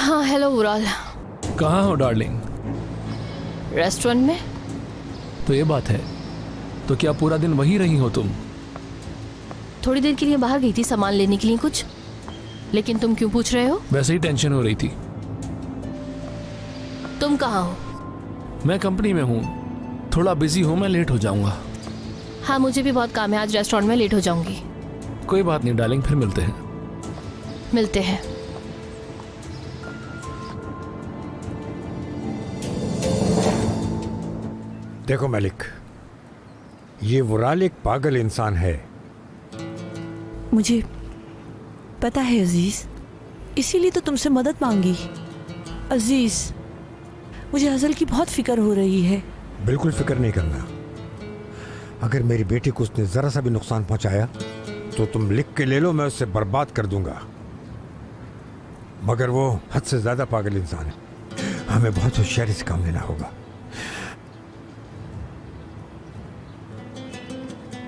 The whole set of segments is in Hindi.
हाँ हेलो उराल। कहाँ हो डार्लिंग? रेस्टोरेंट में। तो ये बात है, तो क्या पूरा दिन वहीं रही हो तुम? थोड़ी देर के लिए बाहर गई थी सामान लेने के लिए कुछ। लेकिन तुम क्यों पूछ रहे हो? वैसे ही टेंशन हो रही थी। तुम कहाँ हो? मैं कंपनी में हूँ, थोड़ा बिजी हूँ, मैं लेट हो जाऊंगा। हाँ मुझे भी बहुत काम है, आज रेस्टोरेंट में लेट हो जाऊंगी। कोई बात नहीं डार्लिंग, फिर मिलते हैं। मिलते हैं। देखो मलिक, ये वुराल एक पागल इंसान है। मुझे पता है अजीज, इसीलिए तो तुमसे मदद मांगी। अजीज, मुझे हज़ल की बहुत फिक्र हो रही है। बिल्कुल फिक्र नहीं करना। अगर मेरी बेटी को उसने जरा सा भी नुकसान पहुंचाया तो तुम लिख के ले लो, मैं उससे बर्बाद कर दूंगा। मगर वो हद से ज्यादा पागल इंसान है, हमें बहुत होशियारी से काम लेना होगा।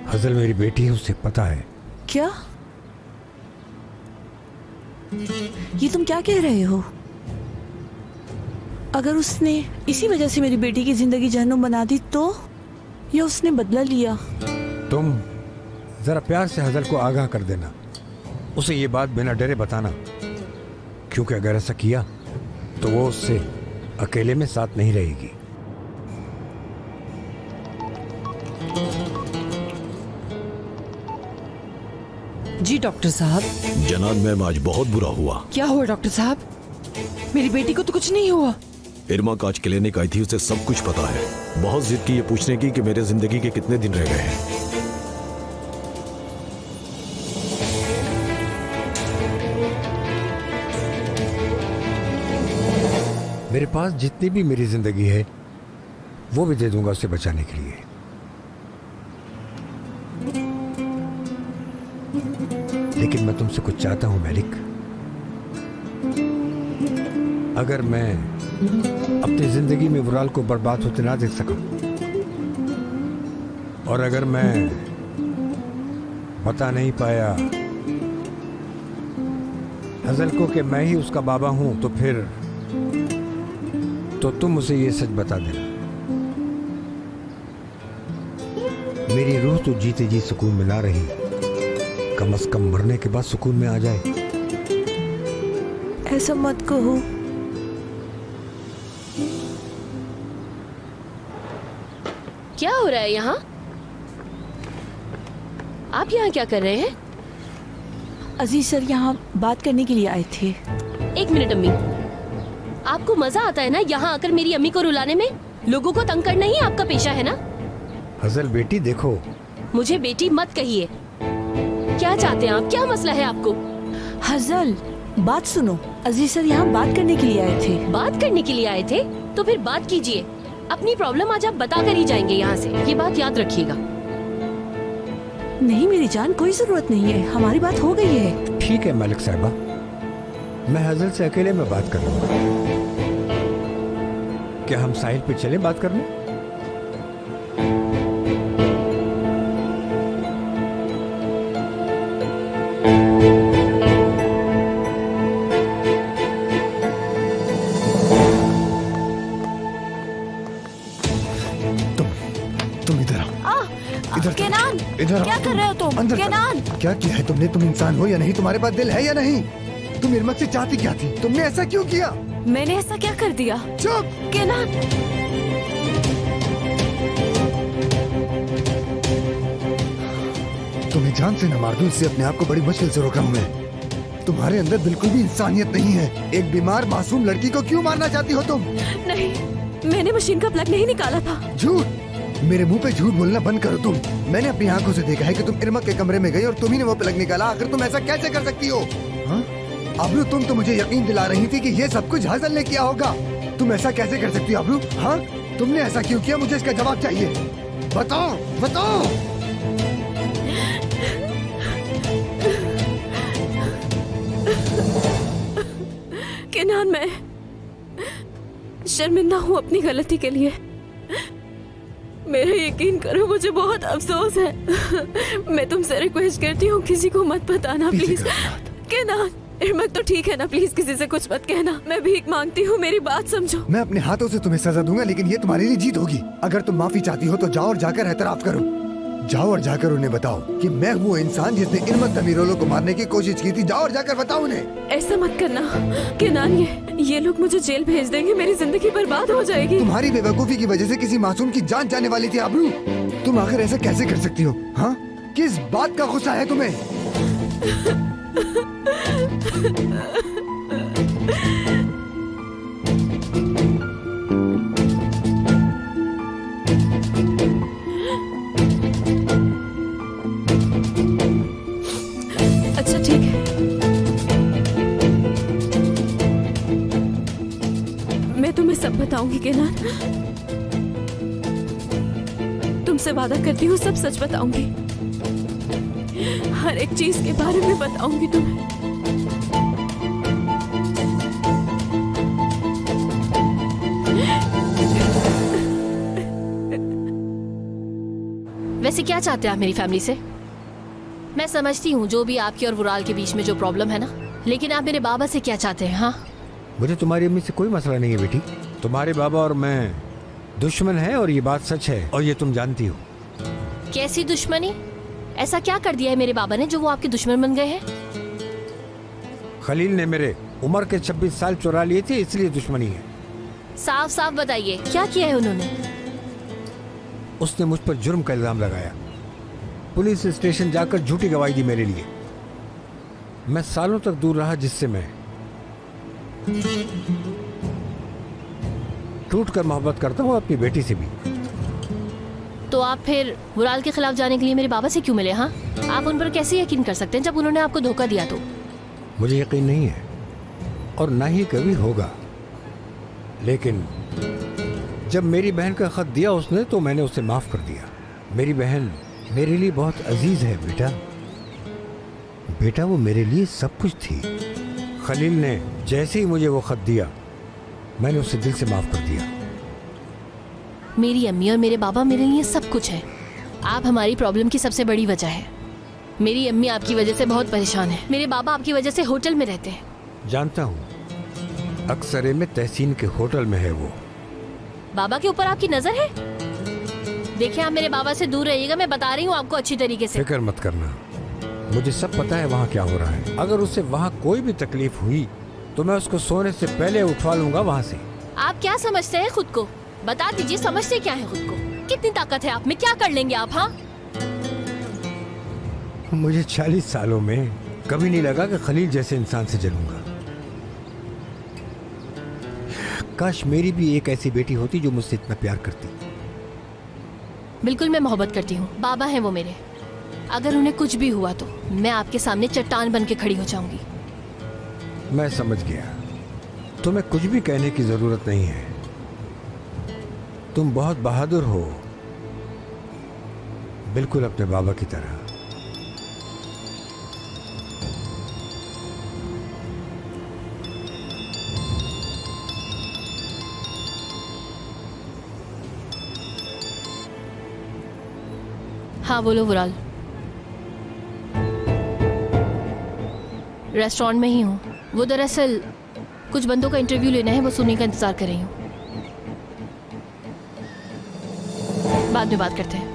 हज़ल मेरी बेटी है, उसे पता है। क्या? ये तुम क्या कह रहे हो? अगर उसने इसी वजह से मेरी बेटी की जिंदगी जहन्नुम बना दी तो? या उसने बदला लिया? तुम जरा प्यार से हज़ल को आगाह कर देना, उसे ये बात बिना डरे बताना, क्योंकि अगर ऐसा किया तो वो उससे अकेले में साथ नहीं रहेगी। जी डॉक्टर साहब। जनाब मैम, आज बहुत बुरा हुआ। क्या हुआ डॉक्टर साहब? मेरी बेटी को तो कुछ नहीं हुआ। इरमा का आज क्लिनिक आई थी, उसे सब कुछ पता है। बहुत जिद की ये पूछने की कि मेरे जिंदगी के कितने दिन रह गए हैं। मेरे पास जितनी भी मेरी जिंदगी है वो भी दे दूंगा उसे बचाने के लिए। लेकिन मैं तुमसे कुछ चाहता हूं मलिक। अगर मैं अपनी जिंदगी में वुराल को बर्बाद होते ना देख सका, और अगर मैं बता नहीं पाया हज़ल को कि मैं ही उसका बाबा हूं, तो फिर तो तुम उसे ये सच बता देना। मेरी रूह तो जीते जी सुकून में ना रही, कम से कम मरने के बाद सुकून में आ जाए। ऐसा मत कहो। क्या हो रहा है यहाँ? आप यहाँ क्या कर रहे हैं? अजीज सर यहाँ बात करने के लिए आए थे। एक मिनट अम्मी, आपको मजा आता है ना यहाँ आकर मेरी अम्मी को रुलाने में? लोगों को तंग करना ही आपका पेशा है ना? हज़ल बेटी देखो। मुझे बेटी मत कहिए। क्या चाहते हैं आप? क्या मसला है आपको? हज़ल बात सुनो, अजीज सर यहाँ बात करने के लिए आए थे। बात करने के लिए आए थे तो फिर बात कीजिए। अपनी प्रॉब्लम आज आप बता कर ही जाएंगे यहाँ से, ये बात याद रखिएगा। नहीं मेरी जान, कोई जरूरत नहीं है, हमारी बात हो गई है। ठीक है मलिक साहिबा, मैं हज़ल से अकेले में बात कर लूंगा। क्या हम साहिल पे चले बात करने? तुम इधर आओ। इधर केनान, इधर क्या कर रहे हो तुम? अंदर केनान, क्या किया है तुमने? तुम इंसान हो या नहीं? तुम्हारे पास दिल है या नहीं? तुम इरमा से चाहती क्या थी? तुमने ऐसा क्यों किया? मैंने ऐसा क्या कर दिया? चुप! केनान, तुम्हें जान से न मार दूं, इससे अपने आप को बड़ी मुश्किल से रोका हूं मैं। तुम्हारे अंदर बिल्कुल भी इंसानियत नहीं है। एक बीमार मासूम लड़की को क्यों मारना चाहती हो तुम? नहीं, मैंने मशीन का प्लग नहीं निकाला था। झूठ! मेरे मुंह पे झूठ बोलना बंद करो तुम। मैंने अपनी आंखों से देखा है कि तुम इरमा के कमरे में गई और तुम ही ने वो प्लग निकाला। आखिर तुम ऐसा कैसे कर सकती हो? हाँ? अबरू, तुम तो मुझे यकीन दिला रही थी कि ये सब कुछ हज़ल ने किया होगा। तुम ऐसा कैसे कर सकती हो अबरू? हाँ, तुमने ऐसा क्यों किया? मुझे इसका जवाब चाहिए। बताओ, बताओ। केनान, मैं शर्मिंदा हूँ अपनी गलती के लिए। मेरा यकीन करो, मुझे बहुत अफसोस है। मैं तुमसे रिक्वेस्ट करती हूँ किसी को मत बताना प्लीज। केनान, इरमक तो ठीक है ना, प्लीज किसी से कुछ मत कहना, मैं भीख मांगती हूँ, मेरी बात समझो। मैं अपने हाथों से तुम्हें सजा दूंगा, लेकिन ये तुम्हारे लिए जीत होगी। अगर तुम माफी चाहती हो तो जाओ और जाकर एतराफ करो। जाओ और जाकर उन्हें बताओ कि मैं वो इंसान जिसने इरमक तमीरोलो को मारने की कोशिश की थी। जाओ और जाकर बताओ उन्हें। ऐसा मत करना केनान, ये लोग मुझे जेल भेज देंगे, मेरी जिंदगी बर्बाद हो जाएगी। तुम्हारी बेवकूफी की वजह से किसी मासूम की जान जाने वाली थी आबरू। तुम आखिर ऐसा कैसे कर सकती हो? हाँ, किस बात का गुस्सा है तुम्हें? अच्छा ठीक है, मैं तुम्हें सब बताऊंगी केनान, तुमसे वादा करती हूँ सब सच बताऊंगी, हर एक चीज के बारे में बताऊंगी तुम्हें। वैसे क्या चाहते हैं आप मेरी फैमिली से? मैं समझती हूँ जो भी आपके और वुराल के बीच में जो प्रॉब्लम है ना, लेकिन आप मेरे बाबा से क्या चाहते हैं? हाँ, मुझे तुम्हारी अम्मी से कोई मसला नहीं है बेटी। तुम्हारे बाबा और मैं दुश्मन हैं और ये बात सच है, और ये तुम जानती हो। कैसी दुश्मनी? ऐसा क्या कर दिया है मेरे बाबा ने जो वो आपके दुश्मन बन गए हैं? खलील ने मेरे उम्र के 26 साल चुरा लिए थे, इसलिए दुश्मनी है। साफ साफ बताइए क्या किया है उन्होंने? उसने मुझ पर जुर्म का इल्जाम लगाया, पुलिस स्टेशन जाकर झूठी गवाही दी मेरे लिए। मैं सालों तक दूर रहा, जिससे मैं टूट कर मोहब्बत करता हूँ अपनी बेटी से भी। तो आप फिर वुराल के खिलाफ जाने के लिए मेरे बाबा से क्यों मिले? हाँ, आप उन पर कैसे यकीन कर सकते हैं जब उन्होंने आपको धोखा दिया? तो मुझे यकीन नहीं है और ना ही कभी होगा, लेकिन जब मेरी बहन का खत दिया उसने तो मैंने उसे माफ कर दिया। मेरी बहन मेरे लिए बहुत अजीज है बेटा। बेटा वो मेरे लिए सब कुछ थी। खलील ने जैसे ही मुझे वो खत दिया मैंने उसे दिल से माफ कर दिया। मेरी अम्मी और मेरे बाबा मेरे लिए सब कुछ है। आप हमारी प्रॉब्लम की सबसे बड़ी वजह है। मेरी अम्मी आपकी वजह से बहुत परेशान है, मेरे बाबा आपकी वजह से होटल में रहते हैं। जानता हूँ, अक्सरे में तहसीन के होटल में है वो। बाबा के ऊपर आपकी नजर है? देखिए आप मेरे बाबा से दूर रहिएगा, मैं बता रही हूँ आपको अच्छी तरीके से। फिक्र मत करना, मुझे सब पता है वहाँ क्या हो रहा है। अगर उसे वहाँ कोई भी तकलीफ हुई तो मैं उसको सोने से पहले उठवा लूंगा वहाँ से। आप क्या समझते हैं खुद को? बता दीजिए, समझते क्या है खुद को? कितनी ताकत है आप में? क्या कर लेंगे आप? हाँ, मुझे 40 सालों में कभी नहीं लगा कि खलील जैसे इंसान से जलूंगा। काश मेरी भी एक ऐसी बेटी होती जो मुझसे इतना प्यार करती। बिल्कुल मैं मोहब्बत करती हूँ, बाबा हैं वो मेरे। अगर उन्हें कुछ भी हुआ तो मैं आपके सामने चट्टान बन के खड़ी हो जाऊंगी। मैं समझ गया, तुम्हें कुछ भी कहने की जरूरत नहीं है। तुम बहुत बहादुर हो, बिल्कुल अपने बाबा की तरह। हाँ बोलो वुराल। रेस्टोरेंट में ही हूँ। वो दरअसल कुछ बंदों का इंटरव्यू लेना है, वो सुनने का इंतजार कर रही हूँ। बाद में बात करते हैं।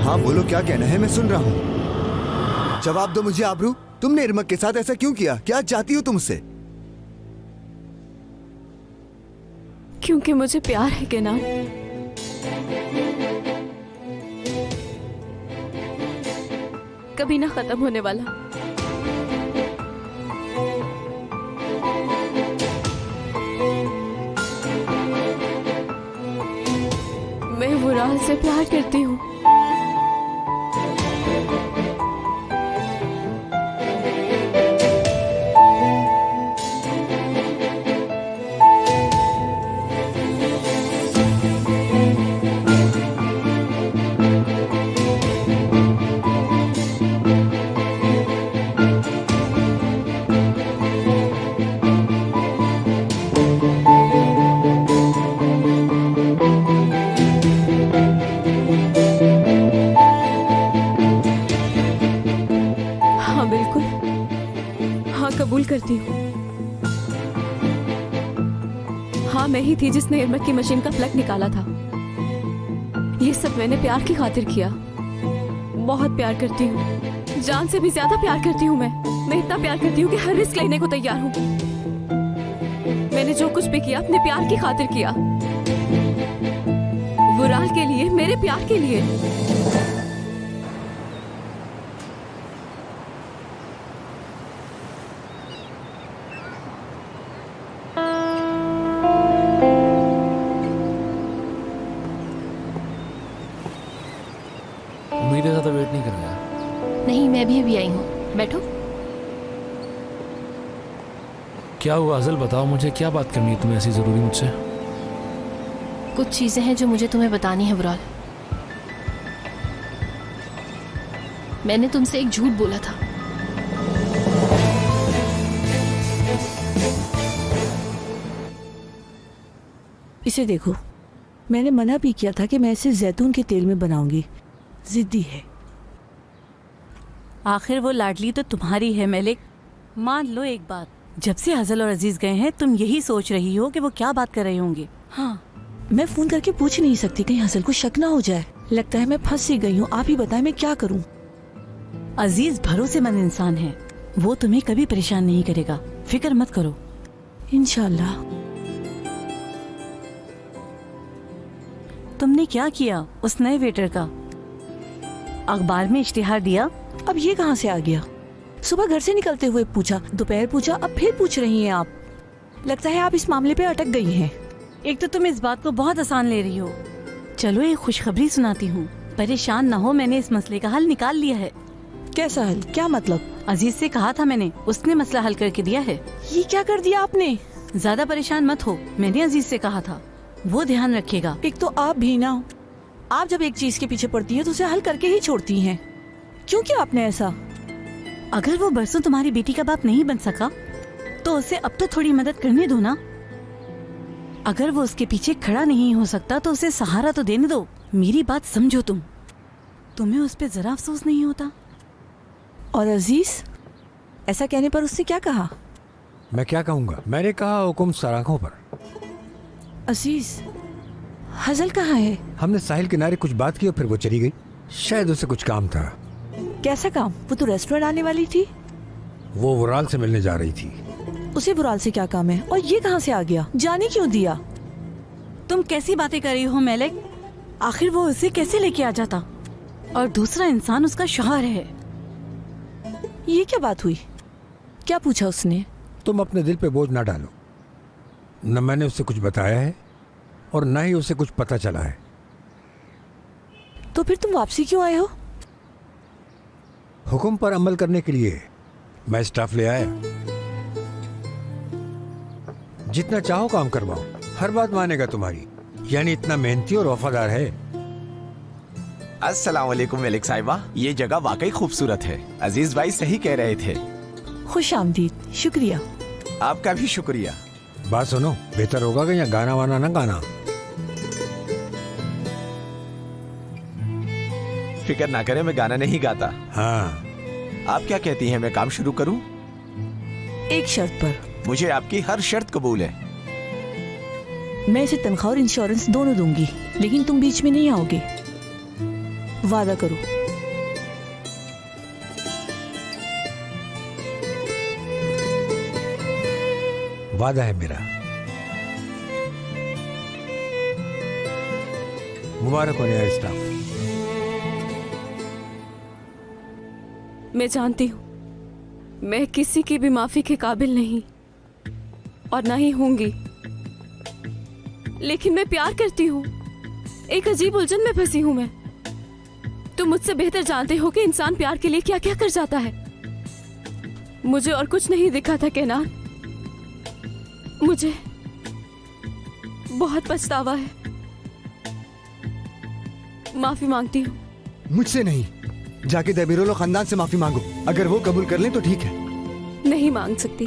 हाँ बोलो, क्या कहना है? मैं सुन रहा हूँ। जवाब दो मुझे आबरू, तुमने इरमक के साथ ऐसा क्यों किया? क्या चाहती हो तुम उससे? क्योंकि मुझे प्यार है केनान। कभी ना खत्म होने वाला। विराल से प्यार करती हूँ। हाँ बिल्कुल, हाँ कबूल करती हूँ। हाँ मैं ही थी जिसने इरमक की मशीन का प्लग निकाला था। ये सब मैंने प्यार की खातिर किया। बहुत प्यार करती हूँ, जान से भी ज्यादा प्यार करती हूँ। मैं इतना प्यार करती हूँ कि हर रिस्क लेने को तैयार हूँ। मैंने जो कुछ भी किया अपने प्यार की खातिर किया, विराल के लिए, मेरे प्यार के लिए। उम्मीद है ज़्यादा वेट नहीं कराया। नहीं, मैं भी अभी आई हूँ, बैठो। क्या हुआ अज़ल, बताओ मुझे, क्या बात करनी है तुम्हें ऐसी ज़रूरी मुझसे? कुछ चीजें हैं जो मुझे तुम्हें बतानी है विराल। मैंने तुमसे एक झूठ बोला था। इसे देखो, मैंने मना भी किया था कि मैं इसे जैतून के तेल में बनाऊंगी। जिद्दी है। आखिर वो लाडली तो तुम्हारी है मलिक। मान लो एक बात, जब से हज़ल और अजीज गए हैं तुम यही सोच रही हो कि वो क्या बात कर रहे होंगे। हाँ, मैं फोन करके पूछ नहीं सकती, कहीं हसल को शक ना हो जाए। लगता है मैं फंस सी गई हूँ। आप ही बताएं मैं क्या करूँ। अजीज भरोसेमंद इंसान है, वो तुम्हें कभी परेशान नहीं करेगा, फिक्र मत करो। इंशाल्लाह। तुमने क्या किया उस नए वेटर का? अखबार में इश्तिहार दिया? अब ये कहाँ से आ गया? सुबह घर से निकलते हुए पूछा, दोपहर पूछा, अब फिर पूछ रही हैं आप। लगता है आप इस मामले पे अटक गई हैं। एक तो तुम इस बात को बहुत आसान ले रही हो। चलो एक खुशखबरी सुनाती हूँ, परेशान ना हो, मैंने इस मसले का हल निकाल लिया है। कैसा हल? क्या मतलब? अजीज से कहा था मैंने, उसने मसला हल करके दिया है। ये क्या कर दिया आपने? ज्यादा परेशान मत हो, मैंने अजीज से कहा था, वो ध्यान रखेगा। एक तो आप भी ना, आप जब एक चीज के पीछे पड़ती है तो उसे हल करके ही छोड़ती हैं। क्यों किया आपने ऐसा? अगर वो बरसों तुम्हारी बेटी का बाप नहीं बन सका तो उसे अब तो थोड़ी मदद करने दो ना। अगर वो उसके पीछे खड़ा नहीं हो सकता तो उसे सहारा तो देने दो। मेरी बात समझो तुम, तुम्हें उस पे जरा अफसोस नहीं होता? और अजीज, ऐसा कहने पर उससे क्या कहा? मैं क्या कहूँगा, मैंने कहा हुकुम सराखों पर। अजीज, हजल कहाँ है? हमने साहिल किनारे कुछ बात की और फिर वो चली गई। शायद उसे कुछ काम था। कैसा काम? वो तो रेस्टोरेंट आने वाली थी। वो विराल से मिलने जा रही थी। उसे विराल से क्या काम है? और ये कहाँ से आ गया? जाने क्यों दिया? तुम कैसी बातें कर रही हो मेलिक? आखिर वो उसे कैसे लेके आ जाता? और दूसरा इंसान उसका शौहर है। ये क्या बात हुई? क्या पूछा उसने? तुम अपने दिल पे बोझ ना डालो। न मैंने उससे कुछ बताया है और न ही उसे कुछ पता चला है। तो फिर तुम वापसी क्यों आए हो? हुक्म पर अमल करने के लिए मैं स्टाफ ले आया। जितना चाहो काम करवाओ, हर बात मानेगा तुम्हारी। यानी इतना मेहनती और वफादार है। अस्सलाम वालेकुम मलिक साहिबा, ये जगह वाकई खूबसूरत है। अजीज भाई सही कह रहे थे। खुश आमदीद। शुक्रिया। आपका भी शुक्रिया। बात सुनो, बेहतर होगा कि यहाँ गाना वाना ना गाना। फिक्र ना करें, मैं गाना नहीं गाता। हाँ। आप क्या कहती हैं, मैं काम शुरू करूं? एक शर्त पर। मुझे आपकी हर शर्त कबूल है। मैं इसे तनख्वाह और इंश्योरेंस दोनों दूंगी, लेकिन तुम बीच में नहीं आओगे। वादा करो। वादा है मेरा। मुबारक हो नया स्टाफ। मैं जानती हूँ मैं किसी की भी माफी के काबिल नहीं और ना ही होंगी, लेकिन मैं प्यार करती हूँ। एक अजीब उलझन में फंसी हूं मैं। तुम मुझसे बेहतर जानते हो कि इंसान प्यार के लिए क्या क्या कर जाता है। मुझे और कुछ नहीं दिखा था केनान। मुझे बहुत पछतावा है। माफी मांगती हूँ। मुझसे नहीं, जाके देबिरोलो खानदान से माफी मांगो। अगर वो कबूल कर लें तो ठीक है। नहीं मांग सकती।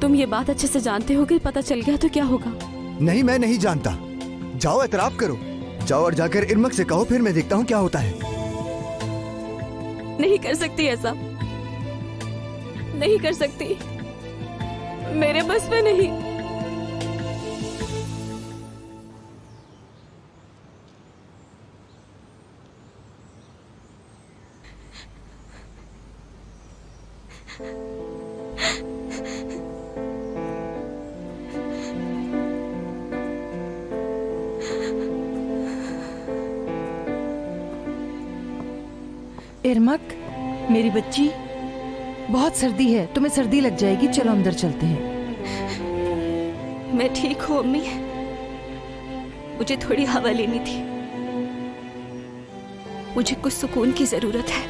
तुम ये बात अच्छे से जानते हो कि पता चल गया तो क्या होगा। नहीं, मैं नहीं जानता। जाओ एतराफ करो, जाओ और जाकर इरमक से कहो, फिर मैं देखता हूँ क्या होता है। नहीं कर सकती ऐसा, नहीं कर सकती, मेरे बस में नहीं। इरमक, मेरी बच्ची, बहुत सर्दी है, तुम्हें सर्दी लग जाएगी। चलो अंदर चलते हैं। मैं ठीक हूँ अम्मी, मुझे थोड़ी हवा लेनी थी। मुझे कुछ सुकून की जरूरत है।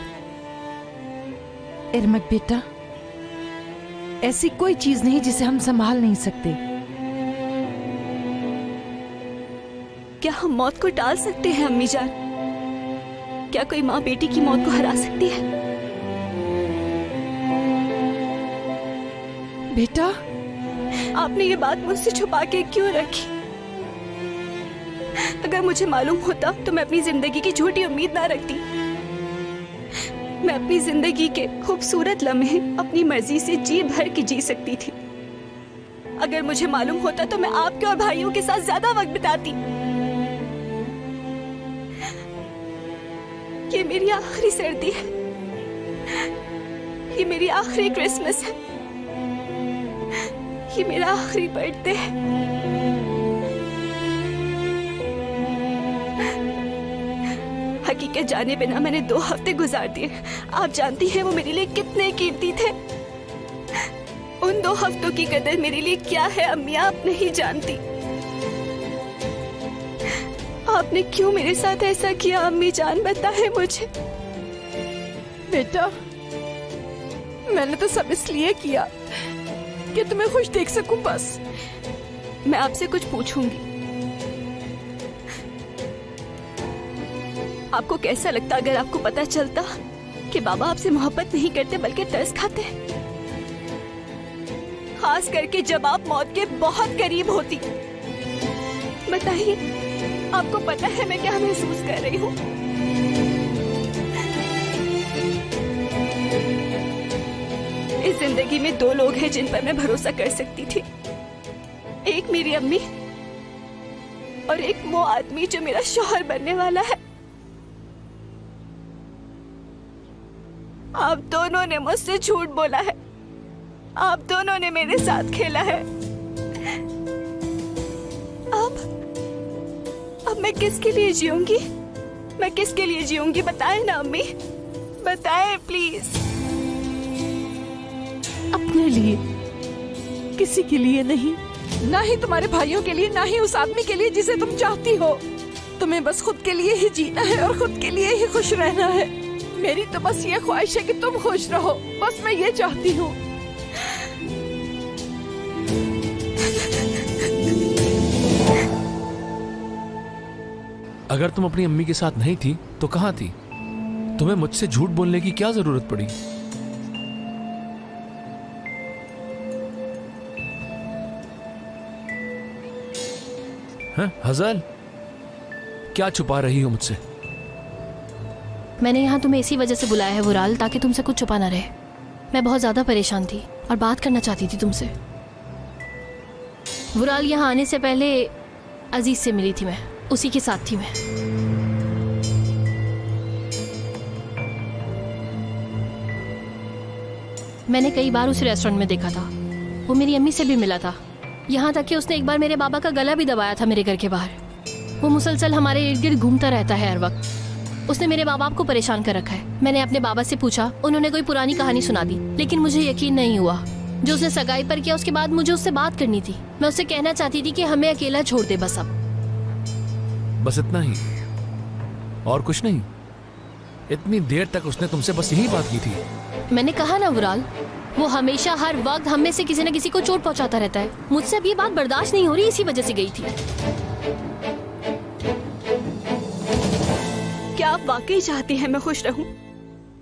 इरमक बेटा, ऐसी कोई चीज नहीं जिसे हम संभाल नहीं सकते। क्या हम मौत को टाल सकते हैं अम्मी जान? क्या कोई माँ बेटी की मौत को हरा सकती है? बेटा, आपने ये बात मुझसे छुपा के क्यों रखी? अगर मुझे मालूम होता तो मैं अपनी जिंदगी की झूठी उम्मीद ना रखती। मैं अपनी जिंदगी के खूबसूरत लम्हे अपनी मर्जी से जी भर के जी सकती थी। अगर मुझे मालूम होता तो मैं आपके और भाइयों के साथ ज्यादा वक्त बिताती। ये मेरी आखिरी सर्दी है, ये मेरी आखिरी क्रिसमस है, ये मेरा आखिरी बर्थडे है। हकीकत जाने बिना मैंने 2 हफ्ते गुजार दिए। आप जानती हैं वो मेरे लिए कितने कीमती थे। उन 2 हफ्तों की कदर मेरे लिए क्या है अम्मी, आप नहीं जानती। आपने क्यों मेरे साथ ऐसा किया अम्मी जान, बताएं मुझे। बेटा, मैंने तो सब इसलिए किया कि तुम्हें खुश देख सकूं बस। मैं आपसे कुछ पूछूंगी। आपको कैसा लगता अगर आपको पता चलता कि बाबा आपसे मोहब्बत नहीं करते बल्कि तरस खाते हैं? खास करके जब आप मौत के बहुत करीब होती। बताइए, आपको पता है मैं क्या महसूस कर रही हूँ? इस जिंदगी में 2 लोग हैं जिन पर मैं भरोसा कर सकती थी। एक मेरी अम्मी और एक वो आदमी जो मेरा शौहर बनने वाला है। आप दोनों ने मुझसे झूठ बोला है। आप दोनों ने मेरे साथ खेला है। अब मैं किसके लिए जीऊंगी? मैं किसके लिए जीऊंगी? बताएं ना अम्मी, बताएं प्लीज। अपने लिए, किसी के लिए नहीं, ना ही तुम्हारे भाइयों के लिए, ना ही उस आदमी के लिए जिसे तुम चाहती हो। तुम्हें बस खुद के लिए ही जीना है और खुद के लिए ही खुश रहना है। मेरी तो बस ये ख्वाहिश है कि तुम खुश रहो, बस मैं ये चाहती हूँ। अगर तुम अपनी अम्मी के साथ नहीं थी तो कहाँ थी? तुम्हें मुझसे झूठ बोलने की क्या जरूरत पड़ी? हैं, हज़ल, क्या छुपा रही हो मुझसे? मैंने यहाँ तुम्हें इसी वजह से बुलाया है वुराल, ताकि तुमसे कुछ छुपा ना रहे। मैं बहुत ज्यादा परेशान थी और बात करना चाहती थी तुमसे। वुराल, यहाँ आने से पहले अजीज से मिली थी मैं, उसी के साथ थी मैं। मैंने कई बार उस रेस्टोरेंट में देखा था। वो मेरी अम्मी से भी मिला था, यहाँ तक कि उसने एक बार मेरे बाबा का गला भी दबाया था मेरे घर के बाहर। वो मुसलसल हमारे इर्द गिर्द घूमता रहता है हर वक्त। उसने मेरे माँ बाप को परेशान कर रखा है। मैंने अपने बाबा से पूछा, उन्होंने कोई पुरानी कहानी सुना दी, लेकिन मुझे यकीन नहीं हुआ। जो उसने सगाई पर किया उसके बाद मुझे उससे बात करनी थी। मैं उससे कहना चाहती थी कि हमें अकेला छोड़ दे बस अब। बस इतना ही, और कुछ नहीं। इतनी देर तक उसने तुमसे बस यही बात की थी। मैंने कहा ना वुराल, वो हमेशा हर वक्त हम में से किसी न किसी को चोट पहुंचाता रहता है। मुझसे अब ये बात बर्दाश्त नहीं हो रही, इसी वजह से गई थी। क्या आप वाकई चाहती हैं मैं खुश रहूं?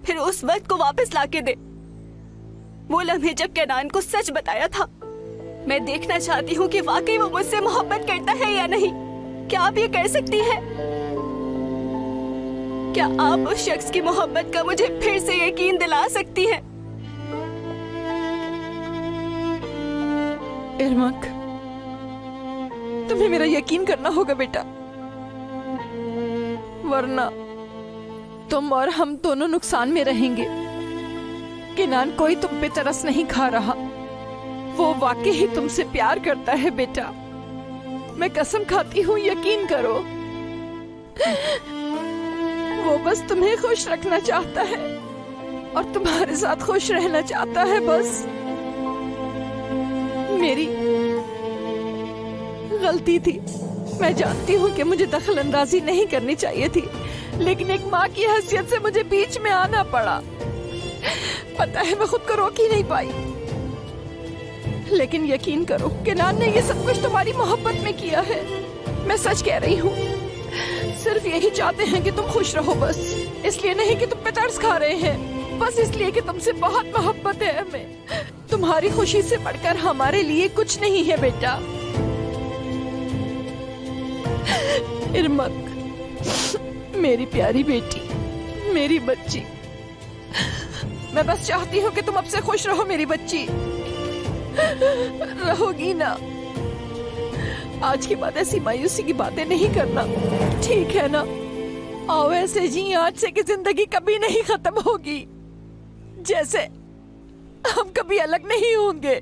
फिर उस वक्त को वापस लाके दे, वो लम्हे जब कैनान को सच बताया था। मैं देखना चाहती हूँ कि वाकई वो मुझसे मोहब्बत करता है या नहीं। क्या आप ये कर सकती हैं? क्या आप उस शख्स की मोहब्बत का मुझे फिर से यकीन दिला सकती हैं? इरमक, तुम्हें मेरा यकीन करना होगा बेटा, वरना तुम और हम दोनों नुकसान में रहेंगे। किनान कोई तुम पे तरस नहीं खा रहा, वो वाकई ही तुमसे प्यार करता है बेटा। मैं कसम खाती हूँ, यकीन करो। वो बस तुम्हें खुश रखना चाहता है और तुम्हारे साथ खुश रहना चाहता है बस। मेरी गलती थी, मैं जानती हूँ कि मुझे दखल अंदाजी नहीं करनी चाहिए थी, लेकिन एक माँ की हैसियत से मुझे बीच में आना पड़ा। पता है मैं खुद को रोक ही नहीं पाई, लेकिन यकीन करो किनान ने ये सब कुछ तुम्हारी मोहब्बत में किया है। मैं सच कह रही हूँ, सिर्फ यही चाहते हैं कि तुम खुश रहो बस। इसलिए नहीं कि तुम पे तरस खा रहे हैं, बस इसलिए कि तुमसे बहुत मोहब्बत है हमें। तुम्हारी खुशी से बढ़कर हमारे लिए कुछ नहीं है बेटा। इरमक, मेरी प्यारी बेटी, मेरी बच्ची, मैं बस चाहती हूँ कि तुम अब से खुश रहो मेरी बच्ची। रहोगी ना? आज के बाद ऐसी मायूसी की बातें नहीं करना, ठीक है ना? आओ ऐसे जी आज से कि जिंदगी कभी नहीं खत्म होगी, जैसे हम कभी अलग नहीं होंगे।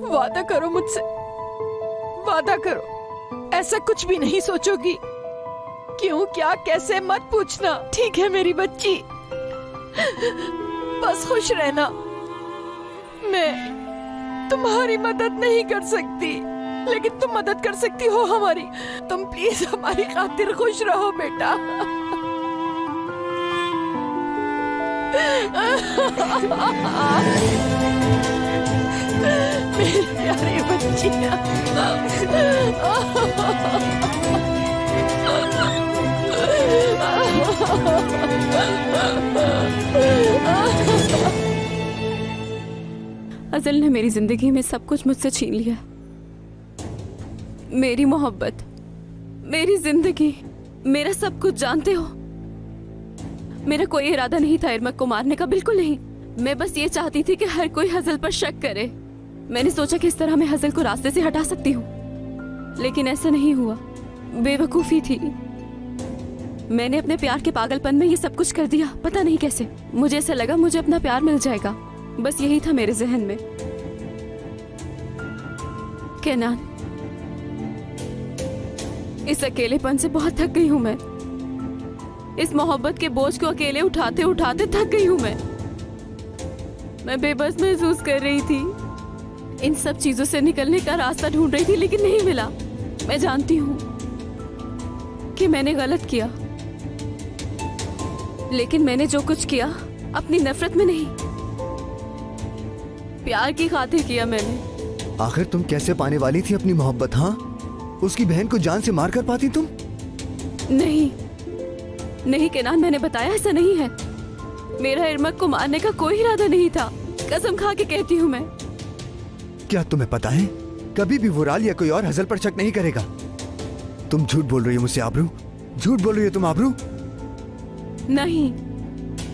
वादा करो मुझसे, वादा करो ऐसा कुछ भी नहीं सोचोगी। क्यों, क्या, कैसे मत पूछना, ठीक है मेरी बच्ची? बस खुश रहना। मैं तुम्हारी मदद नहीं कर सकती, लेकिन तुम मदद कर सकती हो हमारी। तुम प्लीज हमारी खातिर खुश रहो बेटा। मेरी प्यारी बच्चियां। अज़ल ने मेरी जिंदगी में सब कुछ मुझसे छीन लिया। मेरी मोहब्बत, मेरी जिंदगी, मेरा सब कुछ जानते हो। मेरा कोई इरादा नहीं था इरमक को मारने का, बिल्कुल नहीं। मैं बस ये चाहती थी कि हर कोई हज़ल पर शक करे। मैंने सोचा कि इस तरह मैं हज़ल को रास्ते से हटा सकती हूँ, लेकिन ऐसा नहीं हुआ। बेवकूफ़ी थी। मैंने अपने प्यार के पागलपन में ये सब कुछ कर दिया, पता नहीं कैसे। मुझे ऐसा लगा मुझे अपना प्यार मिल जाएगा, बस यही था मेरे जहन में। कैनान, इस अकेलेपन से बहुत थक गई हूं मैं। इस मोहब्बत के बोझ को अकेले उठाते उठाते थक गई हूं मैं बेबस महसूस कर रही थी। इन सब चीजों से निकलने का रास्ता ढूंढ रही थी, लेकिन नहीं मिला। मैं जानती हूं कि मैंने गलत किया, लेकिन मैंने जो कुछ किया अपनी नफरत में नहीं, प्यार की खातिर किया मैंने। आखिर तुम कैसे पाने वाली थी अपनी मोहब्बत? हाँ, उसकी बहन को जान से मार कर पाती तुम? नहीं नहीं केनान, मैंने बताया ऐसा नहीं है। मेरा इरमक को मारने का कोई इरादा नहीं था, कसम खा के कहती हूँ मैं। क्या तुम्हें पता है, कभी भी वुराल या कोई और हज़ल पर शक नहीं करेगा। तुम झूठ बोल रही हो मुझसे आबरू, झूठ बोल रही हो तुम आबरू। नहीं,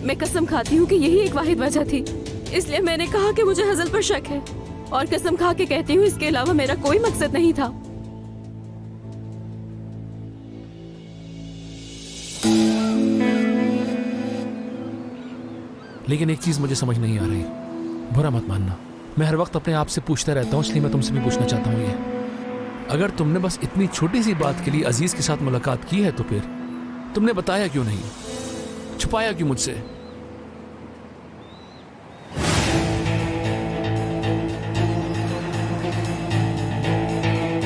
मैं कसम खाती हूँ कि यही एक वाहिद वजह थी, इसलिए मैंने कहा कि मुझे हज़ल पर शक है, और कसम खा के कहती हूँ इसके अलावा मेरा कोई मकसद नहीं था। लेकिन एक चीज मुझे समझ नहीं आ रही, बुरा मत मानना, मैं हर वक्त अपने आप से पूछता रहता हूँ, इसलिए मैं तुमसे भी पूछना चाहता हूँ ये, अगर तुमने बस इतनी छोटी सी बात के लिए अजीज के साथ मुलाकात की है तो फिर तुमने बताया क्यों नहीं, छुपाया क्यों मुझसे?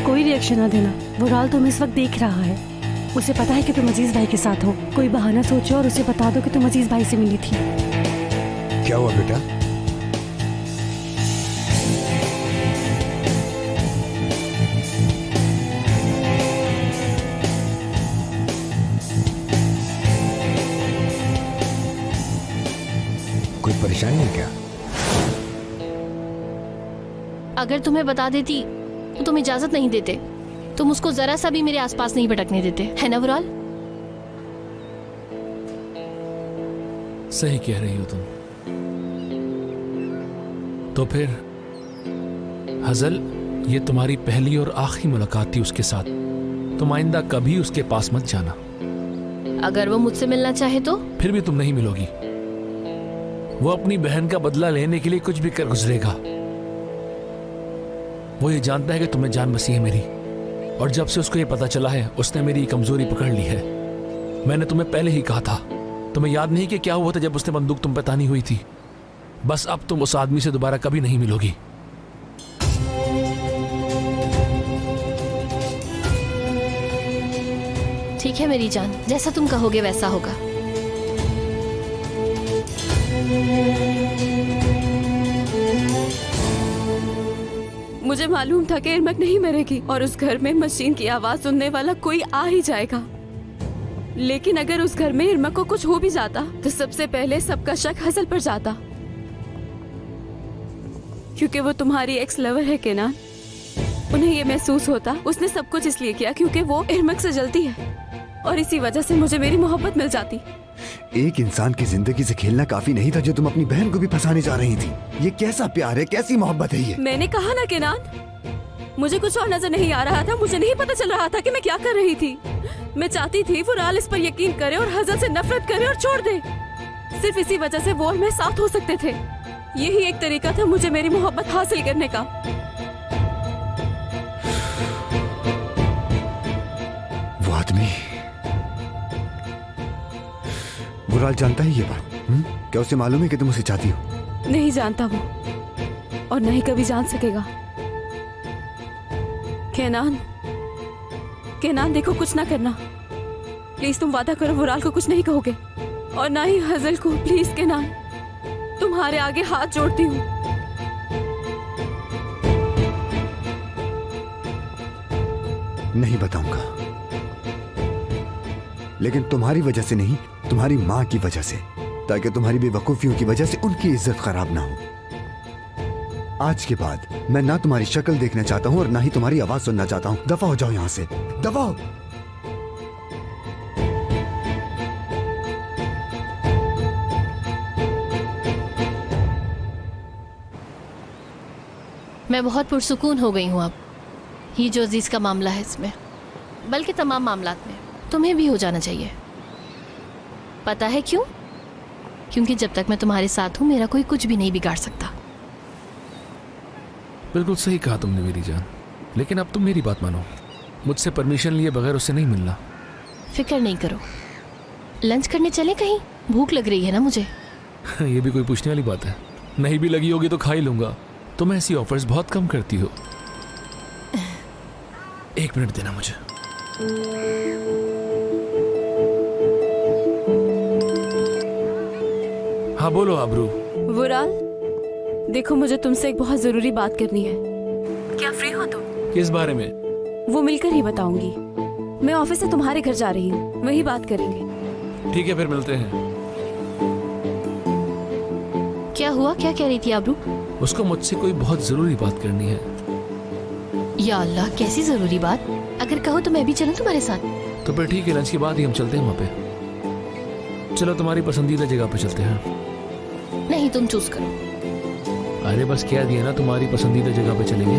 कोई रिएक्शन ना देना, वुराल तुम्हें इस वक्त देख रहा है। उसे पता है कि तुम अजीज भाई के साथ हो। कोई बहाना सोचो और उसे बता दो कि तुम अजीज भाई से मिली थी। क्या हुआ बेटा? कोई परेशानी है क्या? अगर तुम्हें बता देती तो तुम इजाजत नहीं देते। तुम उसको जरा सा भी मेरे आसपास नहीं भटकने देते, है ना वुराल? सही कह रही हो तुम। तो फिर हजल, ये तुम्हारी पहली और आखिरी मुलाकात थी उसके साथ। तुम आइंदा कभी उसके पास मत जाना। अगर वो मुझसे मिलना चाहे तो? फिर भी तुम नहीं मिलोगी। वो अपनी बहन का बदला लेने के लिए कुछ भी कर गुजरेगा। वो ये जानता है कि तुम्हें जान बसी है मेरी, और जब से उसको ये पता चला है उसने मेरी कमजोरी पकड़ ली है। मैंने तुम्हें पहले ही कहा था। तुम्हें याद नहीं कि क्या हुआ था जब उसने बंदूक तुम पे तानी हुई थी? बस अब तुम उस आदमी से दोबारा कभी नहीं मिलोगी। ठीक है मेरी जान, जैसा तुम कहोगे वैसा होगा। मुझे मालूम था कि इरमक नहीं मरेगी और उस घर में मशीन की आवाज सुनने वाला कोई आ ही जाएगा। लेकिन अगर उस घर में इरमक को कुछ हो भी जाता तो सबसे पहले सबका शक हसल पर जाता, क्योंकि वो तुम्हारी एक्स लवर है केनान। उन्हें ये महसूस होता उसने सब कुछ इसलिए किया क्योंकि वो इरमक से जलती है, और इसी वजह से मुझे मेरी मोहब्बत मिल जाती। एक इंसान की जिंदगी से खेलना काफी नहीं था जो तुम अपनी बहन को भी फंसाने जा रही थी। ये कैसा प्यार है, कैसी मोहब्बत है ये? मैंने कहा ना केनान, मुझे कुछ और नजर नहीं आ रहा था। मुझे नहीं पता चल रहा था कि मैं क्या कर रही थी। मैं चाहती थी वुराल इस पर यकीन करे और हजल से नफरत करे और छोड़ दे। सिर्फ इसी वजह से वो और मैं साथ हो सकते थे। यही एक तरीका था मुझे मेरी मोहब्बत हासिल करने का। वो आदमी, वुराल जानता है ये बात? क्या उसे मालूम है कि तुम उसे चाहती हो? नहीं जानता वो, और नहीं कभी जान सकेगा। केनान, केनान देखो, कुछ ना करना प्लीज। तुम वादा करो वुराल को कुछ नहीं कहोगे, और ना ही हजल को। प्लीज केनान, तुम्हारे आगे हाथ जोड़ती हूँ। नहीं बताऊंगा, लेकिन तुम्हारी वजह से नहीं, तुम्हारी माँ की वजह से, ताकि तुम्हारी बेवकूफियों की वजह से उनकी इज्जत खराब ना हो। आज के बाद मैं ना तुम्हारी शक्ल देखना चाहता हूँ और ना ही तुम्हारी आवाज सुनना चाहता हूँ। दफा हो जाओ यहाँ से, दफा हो। मैं बहुत पुरसुकून हो गई हूँ अब। ये जो अजीज का मामला है इसमें, बल्कि तमाम मामलात में तुम्हें भी हो जाना चाहिए। पता है क्यों? क्योंकि जब तक मैं तुम्हारे साथ हूँ मेरा कोई कुछ भी नहीं बिगाड़ सकता। बिल्कुल सही कहा तुमने मेरी जान, लेकिन अब तुम मेरी बात मानो। मुझसे परमिशन लिए बगैर उससे नहीं मिलना। फिक्र नहीं करो, लंच करने चले कहीं? भूख लग रही है ना मुझे। ये भी कोई पूछने वाली बात है? नहीं भी लगी होगी तो खा ही लूंगा। तुम ऐसी ऑफर्स बहुत कम करती हो। 1 मिनट देना मुझे। हाँ बोलो आबरू। वुराल, देखो मुझे तुमसे एक बहुत जरूरी बात करनी है। क्या फ्री हो तुम? किस बारे में? वो मिलकर ही बताऊंगी। मैं ऑफिस से तुम्हारे घर जा रही हूँ, वही बात करेंगे। ठीक है, फिर मिलते हैं। क्या हुआ? क्या कह रही थी आबरू? उसको मुझसे कोई बहुत जरूरी बात करनी है। या अल्लाह, कैसी जरूरी बात? अगर कहो तो मैं भी चलूं तुम्हारे साथ। तो फिर ठीक है, लंच के बाद ही हम चलते हैं वहाँ पे। चलो तुम्हारी पसंदीदा जगह पे चलते हैं। नहीं, तुम चूज करो। अरे बस कह दिया ना, तुम्हारी पसंदीदा जगह पे चलेंगे।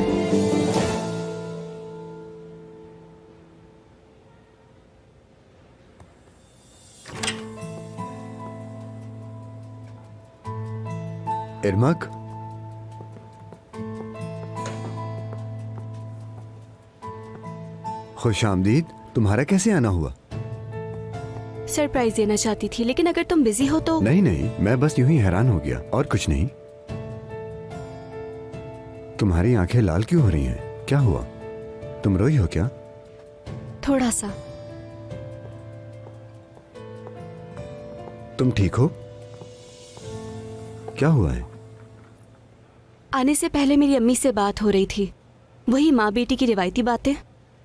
इरमक, खुश आमदीद। तुम्हारा कैसे आना हुआ? सरप्राइज देना चाहती थी, लेकिन अगर तुम बिजी हो तो। नहीं नहीं, मैं बस यूं ही हैरान हो गया और कुछ नहीं। तुम्हारी आंखें लाल क्यों हो रही हैं? क्या हुआ? तुम रोई हो क्या? थोड़ा सा। तुम ठीक हो? क्या हुआ है? आने से पहले मेरी अम्मी से बात हो रही थी, वही माँ बेटी की रिवायती बातें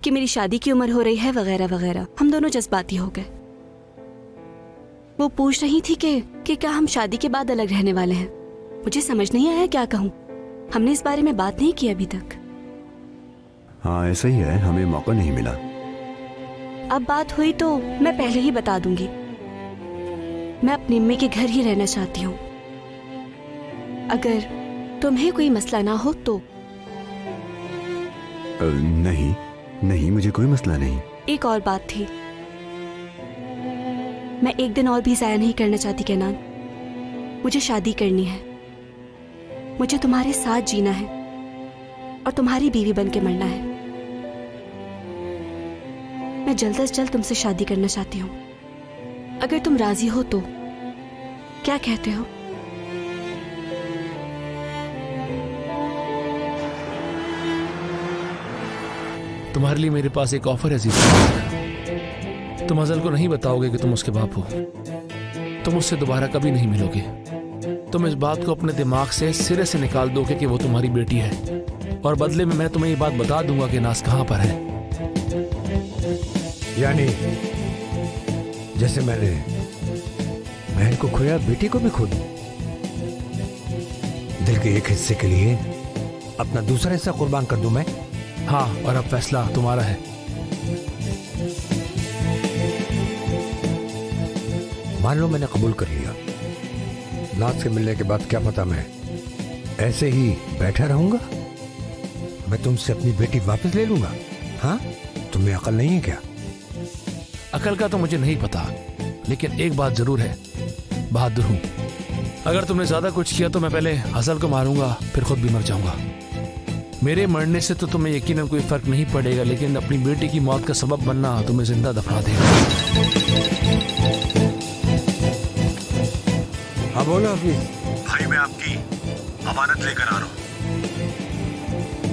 कि मेरी शादी की उम्र हो रही है वगैरह वगैरह। हम दोनों जज्बाती हो गए। वो पूछ रही थी कि क्या हम शादी के बाद अलग रहने वाले हैं। मुझे समझ नहीं आया क्या कहूँ। हमने इस बारे में बात नहीं की अभी तक। हाँ ऐसा ही है, हमें मौका नहीं मिला। अब बात हुई तो मैं पहले ही बता दूंगी। मैं अपनी अम्मी के घर ही रहना चाहती हूँ। अगर तुम्हें कोई मसला ना हो तो। नहीं नहीं, मुझे कोई मसला नहीं। एक और बात थी, मैं एक दिन और भी ज़ाया नहीं करना चाहती कैनान। मुझे शादी करनी है। मुझे तुम्हारे साथ जीना है और तुम्हारी बीवी बन के मरना है। मैं जल्द से जल्द तुमसे शादी करना चाहती हूँ। अगर तुम राजी हो तो क्या कहते हो? तुम्हारे लिए मेरे पास एक ऑफर है अजीज। तुम अजल को नहीं बताओगे कि तुम उसके बाप हो। तुम उससे दोबारा कभी नहीं मिलोगे। तुम इस बात को अपने दिमाग से सिरे से निकाल दोगे कि वो तुम्हारी बेटी है, और बदले में मैं तुम्हें ये बात बता दूंगा कि नाज कहां पर है। यानी जैसे मैंने बहन को खोया, बेटी को भी खो दी। दिल के एक हिस्से के लिए अपना दूसरा हिस्सा कुर्बान कर दूं मैं? हाँ, और अब फैसला तुम्हारा है। मान लो मैंने कबूल कर लिया। नाज से मिलने के बाद क्या पता मैं ऐसे ही बैठा रहूंगा? मैं तुमसे अपनी बेटी वापस ले लूंगा? हाँ, तुम्हें अकल नहीं है क्या? अकल का तो मुझे नहीं पता, लेकिन एक बात जरूर है, बहादुर हूं। अगर तुमने ज्यादा कुछ किया तो मैं पहले अजल को मारूंगा, फिर खुद भी मर जाऊंगा। मेरे मरने से तो तुम्हें यकीनन कोई फर्क नहीं पड़ेगा, लेकिन अपनी बेटी की मौत का सबब बनना तुम्हें जिंदा दफना देगा। हाँ बोलो हफीज। भाई मैं आपकी अमानत लेकर आ रहा हूँ।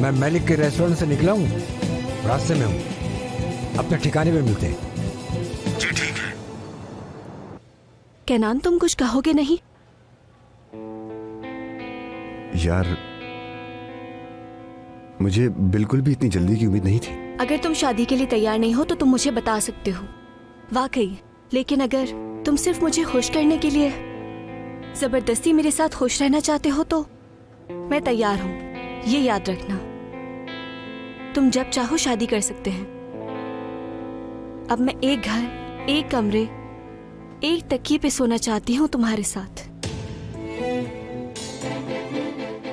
मैं मलिक के रेस्टोरेंट से निकला हूँ, रास्ते में हूँ। अपने ठिकाने पे मिलते हैं। जी ठीक है। कैनान, तुम कुछ कहोगे नहीं? यार मुझे बिल्कुल भी इतनी जल्दी की उम्मीद नहीं थी। अगर तुम शादी के लिए तैयार नहीं हो तो तुम मुझे बता सकते हो, वाकई। लेकिन अगर तुम सिर्फ मुझे खुश करने के लिए जबरदस्ती मेरे साथ खुश रहना चाहते हो तो मैं तैयार हूं। ये याद रखना, तुम जब चाहो शादी कर सकते हैं। अब मैं एक घर, एक कमरे, एक तकिए पे सोना चाहती हूँ तुम्हारे साथ।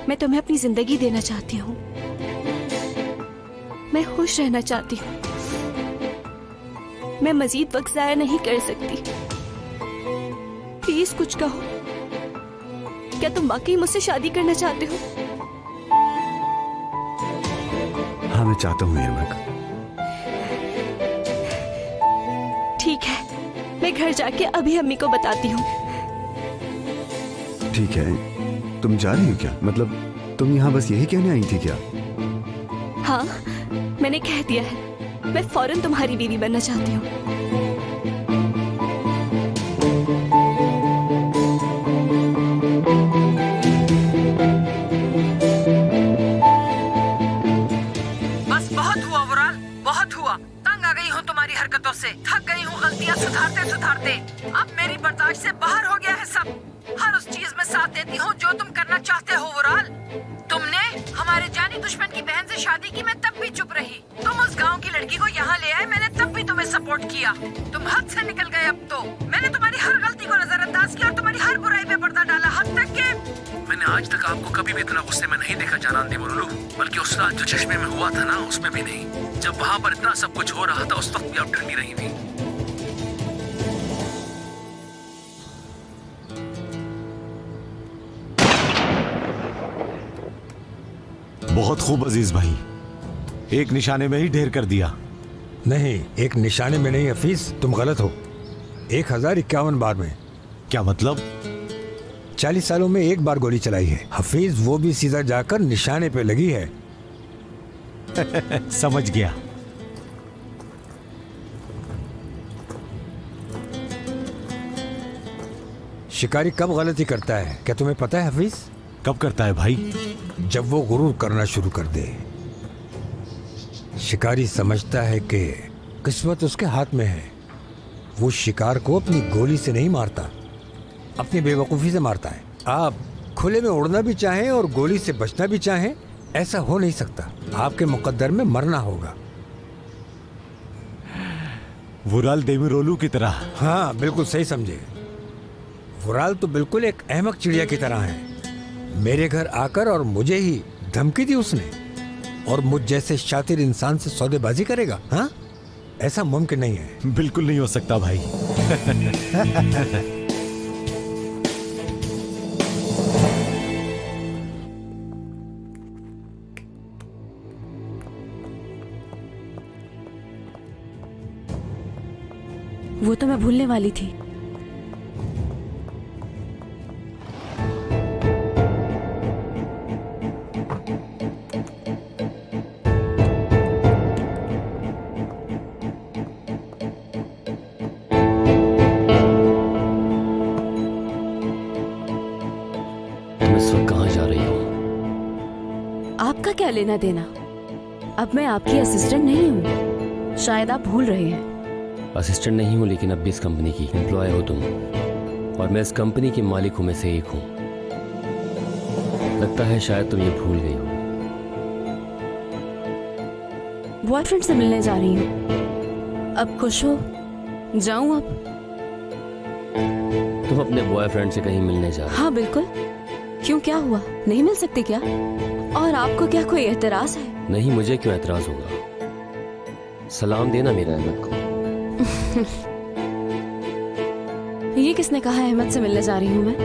मैं तुम्हें अपनी जिंदगी देना चाहती हूँ। मैं खुश रहना चाहती हूँ। मैं मजीद वक्त जाया नहीं कर सकती। प्लीज कुछ कहो। क्या तुम वाकई मुझसे शादी करना चाहते हो? हाँ मैं चाहता हूँ इरमक। ठीक है, मैं घर जाके अभी अम्मी को बताती हूँ। ठीक है, तुम जा रही हो क्या? मतलब तुम यहाँ बस यही कहने आई थी क्या? हाँ, मैंने कह दिया है, मैं फौरन तुम्हारी बीवी बनना चाहती हूँ। बस बहुत हुआ वराल, बहुत हुआ। तंग आ गई हूँ तुम्हारी हरकतों से। थक गई हूँ गलतियाँ सुधारते सुधारते। अब मेरी बर्दाश्त से बाहर हो गया है सब। हर उस चीज में साथ देती हूँ जो तुम करना चाहते हो वराल। तुमने हमारे जानी दुश्मन की बहन से शादी की, मैं तब भी चुप रही। तुम उस गांव की लड़की को यहाँ ले आए, मैंने तब भी तुम्हें सपोर्ट किया। तुम हद से निकल गए। अब तो मैंने तुम्हारी हर गलती को नजरअंदाज किया और तुम्हारी हर बुराई पे पर्दा डाला, हद तक के मैंने आज तक आपको कभी भी इतना गुस्से में नहीं देखा जानान दी मुरलू, बल्कि उस रात जो चश्मे में हुआ था ना, उसमें भी नहीं। जब वहां पर इतना सब कुछ हो रहा था, उस वक्त भी आप ठंडी रही थी। बहुत खूब अजीज भाई, एक निशाने में ही ढेर कर दिया। नहीं, एक निशाने में नहीं हफीज, तुम गलत हो। 1051 बार में। क्या मतलब? 40 सालों में एक बार गोली चलाई है हफीज, वो भी सीधा जाकर निशाने पे लगी है। समझ गया। शिकारी कब गलती करता है क्या तुम्हें पता है हफीज? कब करता है भाई? जब वो गुरूर करना शुरू कर दे। शिकारी समझता है कि किस्मत उसके हाथ में है। वो शिकार को अपनी गोली से नहीं मारता, अपनी बेवकूफ़ी से मारता है। आप खुले में उड़ना भी चाहें और गोली से बचना भी चाहें, ऐसा हो नहीं सकता। आपके मुकद्दर में मरना होगा। वुराल देमिरोलू की तरह। हाँ, बिल्कुल सही समझे। वुराल तो बिल्कुल एक अहमक चिड़िया की तरह है। मेरे घर आकर और मुझे ही धमकी दी उसने, और मुझ जैसे शातिर इंसान से सौदेबाजी करेगा? हाँ, ऐसा मुमकिन नहीं है। बिल्कुल नहीं हो सकता भाई। वो तो मैं भूलने वाली थी। तुम इस वक्त कहाँ जा रही हो? आपका क्या लेना देना? अब मैं आपकी असिस्टेंट नहीं हूँ, शायद आप भूल रहे हैं। असिस्टेंट नहीं हूँ, लेकिन अब भी इस कंपनी की एम्प्लॉय हो तुम, और मैं इस कंपनी के मालिकों में से एक हूँ। लगता है शायद तुम ये भूल गई हो। बॉयफ्रेंड से मिलने जा रही हूँ। अब खुश हो? जाऊँ अब? तुम अपने बॉयफ्रेंड से कहीं मिलने जा रही हो? हाँ बिल्कुल। क्यों, क्या हुआ? नहीं मिल सकते क्या? और आपको क्या कोई एतराज है? नहीं, मुझे क्यों एतराज होगा। सलाम देना मेरा अहमद को। ये किसने कहा अहमद से मिलने जा रही हूँ मैं?